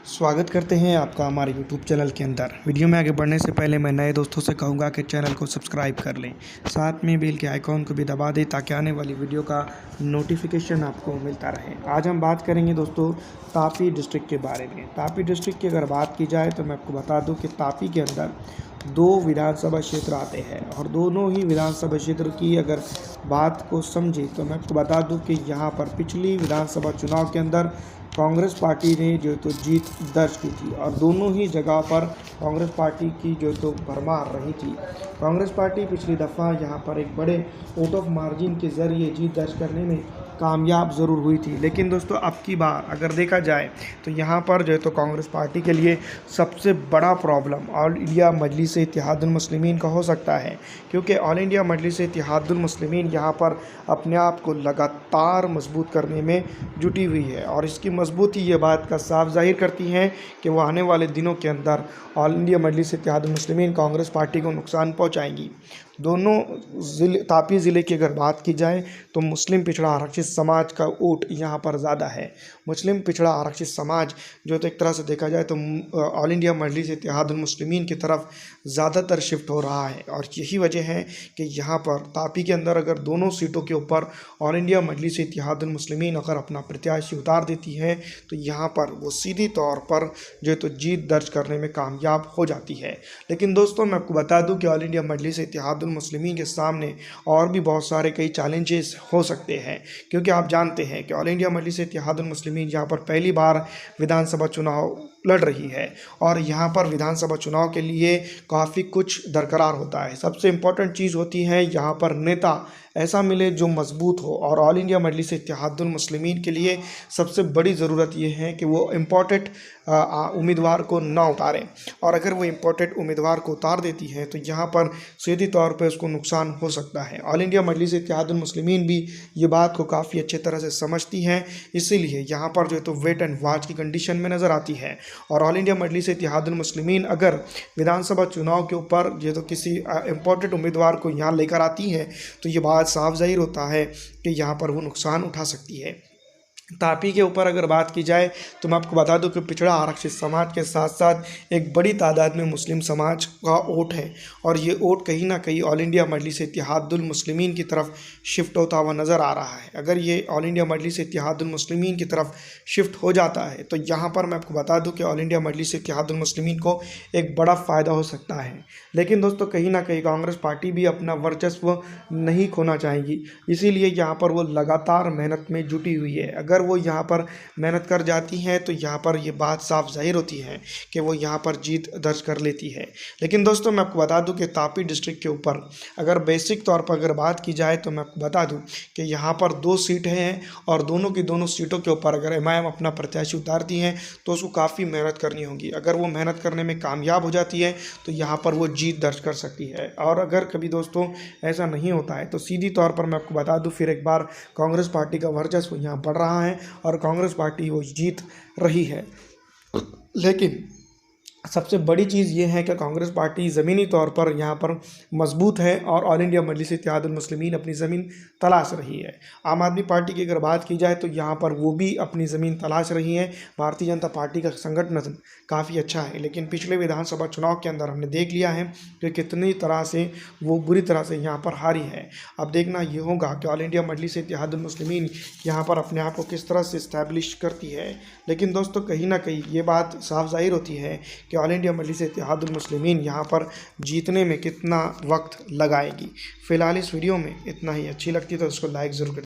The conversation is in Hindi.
स्वागत करते हैं आपका हमारे YouTube चैनल के अंदर। वीडियो में आगे बढ़ने से पहले मैं नए दोस्तों से कहूँगा कि चैनल को सब्सक्राइब कर लें, साथ में बेल के आइकॉन को भी दबा दें ताकि आने वाली वीडियो का नोटिफिकेशन आपको मिलता रहे। आज हम बात करेंगे दोस्तों तापी डिस्ट्रिक्ट के बारे में। तापी डिस्ट्रिक्ट की अगर बात की जाए तो मैं आपको बता दूँ कि तापी के अंदर 2 विधानसभा क्षेत्र आते हैं और दोनों ही विधानसभा क्षेत्र की अगर बात को समझे तो मैं आपको बता दूं कि यहाँ पर पिछली विधानसभा चुनाव के अंदर कांग्रेस पार्टी ने जो तो जीत दर्ज की थी और दोनों ही जगह पर कांग्रेस पार्टी की जो तो भरमार रही थी। कांग्रेस पार्टी पिछली दफ़ा यहाँ पर एक बड़े वोट ऑफ मार्जिन के ज़रिए जीत दर्ज करने में कामयाब ज़रूर हुई थी, लेकिन दोस्तों अब की बार अगर देखा जाए तो यहाँ पर जो है तो कांग्रेस पार्टी के लिए सबसे बड़ा प्रॉब्लम ऑल इंडिया मजलिस इत्तेहादुल मुस्लिमीन का हो सकता है, क्योंकि ऑल इंडिया मजलिस इत्तेहादुल मुस्लिमीन यहाँ पर अपने आप को लगातार मजबूत करने में जुटी हुई है और इसकी मजबूती ये बात का साफ जाहिर करती है कि वो आने वाले दिनों के अंदर ऑल इंडिया मजलिस इत्तेहादुल मुस्लिमीन कांग्रेस पार्टी को नुकसान पहुँचाएंगी। दोनों तापी ज़िले की अगर बात की जाए तो मुस्लिम पिछड़ा आरक्षित समाज का वोट यहाँ पर ज़्यादा है। मुस्लिम पिछड़ा आरक्षित समाज जो तो एक तरह से देखा जाए तो ऑल इंडिया मजलिस इत्तेहादुल मुस्लिमीन की तरफ ज़्यादातर शिफ्ट हो रहा है और यही वजह है कि यहाँ पर तापी के अंदर अगर दोनों सीटों के ऊपर ऑल इंडिया मजलिस इत्तेहादुल मुस्लिमीन अगर अपना प्रत्याशी उतार देती है तो यहाँ पर वो सीधी तौर पर जो तो जीत दर्ज करने में कामयाब हो जाती है। लेकिन दोस्तों मैं आपको बता दूं कि ऑल इंडिया मजलिस इत्तेहादुल मुस्लिमीन के सामने और भी बहुत सारे कई चैलेंजेस हो सकते हैं, क्योंकि आप जानते हैं कि ऑल इंडिया मजलिस इत्तेहादुल मुस्लिमीन यहाँ पर पहली बार विधानसभा चुनाव लड़ रही है और यहाँ पर विधानसभा चुनाव के लिए काफ़ी कुछ दरकार होता है। सबसे इम्पोर्टेंट चीज़ होती है यहाँ पर नेता ऐसा मिले जो मजबूत हो और ऑल इंडिया मजलिस इत्तेहादुल मुस्लिमीन के लिए सबसे बड़ी ज़रूरत यह है कि वो इम्पोर्टेंट उम्मीदवार को ना उतारें और अगर वो इम्पोर्टेंट उम्मीदवार को उतार देती है तो यहाँ पर सीधी तौर पर उसको नुकसान हो सकता है। ऑल इंडिया मजलिस इत्तेहादुल मुस्लिमीन भी ये बात को काफ़ी अच्छे तरह से समझती हैं, इसीलिए यहाँ पर जो है तो वेट एंड वॉच की कंडीशन में नज़र आती है और ऑल इंडिया मजलिस इत्तेहादुल मुस्लिमीन अगर विधानसभा चुनाव के ऊपर जो तो किसी इम्पोर्टेंट उम्मीदवार को यहाँ लेकर आती है तो ये बात साफ जाहिर होता है कि यहाँ पर वो नुकसान उठा सकती है। तापी के ऊपर अगर बात की जाए तो मैं आपको बता दूं कि पिछड़ा आरक्षित समाज के साथ साथ एक बड़ी तादाद में मुस्लिम समाज का वोट है और ये वोट कहीं ना कहीं ऑल इंडिया मजलिस इत्तेहादुल मुस्लिमीन की तरफ शिफ्ट होता हुआ नज़र आ रहा है। अगर ये ऑल इंडिया मजलिस इत्तेहादुल मुस्लिमीन की तरफ शिफ्ट हो जाता है तो यहाँ पर मैं आपको बता दूँ कि ऑल इंडिया मजलिस इत्तेहादुल मुस्लिमीन को एक बड़ा फ़ायदा हो सकता है। लेकिन दोस्तों कहीं ना कहीं कांग्रेस पार्टी भी अपना वर्चस्व नहीं खोना चाहेगी, इसीलिए यहाँ पर वो लगातार मेहनत में जुटी हुई है। अगर वो यहाँ पर मेहनत कर जाती हैं तो यहाँ पर ये बात साफ जाहिर होती है कि वो यहाँ पर जीत दर्ज कर लेती है। लेकिन दोस्तों मैं आपको बता दूं कि तापी डिस्ट्रिक्ट के ऊपर अगर बेसिक तौर पर अगर बात की जाए तो मैं आपको बता दूं कि यहाँ पर 2 सीटें हैं और दोनों की दोनों सीटों के ऊपर अगर एमआईएम अपना प्रत्याशी उतारती हैं तो उसको काफ़ी मेहनत करनी होगी। अगर वो मेहनत करने में कामयाब हो जाती है तो यहाँ पर वो जीत दर्ज कर सकती है और अगर कभी दोस्तों ऐसा नहीं होता है तो सीधी तौर पर मैं आपको बता दूँ फिर एक बार कांग्रेस पार्टी का वर्चस्व यहाँ बढ़ रहा है और कांग्रेस पार्टी वो जीत रही है। लेकिन सबसे बड़ी चीज़ ये है कि कांग्रेस पार्टी ज़मीनी तौर पर यहाँ पर मजबूत है और ऑल इंडिया मजलिस इत्तेहादुल मुस्लिमीन अपनी ज़मीन तलाश रही है। आम आदमी पार्टी की अगर बात की जाए तो यहाँ पर वो भी अपनी ज़मीन तलाश रही है। भारतीय जनता पार्टी का संगठन काफ़ी अच्छा है, लेकिन पिछले विधानसभा चुनाव के अंदर हमने देख लिया है कि कितनी तरह से वो बुरी तरह से यहाँ पर हारी है। अब देखना ये होगा कि ऑल इंडिया मजलिस इत्तेहादुल मुस्लिमीन यहाँ पर अपने आप को किस तरह से इस्टेब्लिश करती है। लेकिन दोस्तों कहीं ना कहीं ये बात साफ जाहिर होती है कि ऑल इंडिया मजलिस इत्तेहादुल मुस्लिमीन यहाँ पर जीतने में कितना वक्त लगाएगी। फ़िलहाल इस वीडियो में इतना ही। अच्छी लगती तो उसको लाइक ज़रूर करें।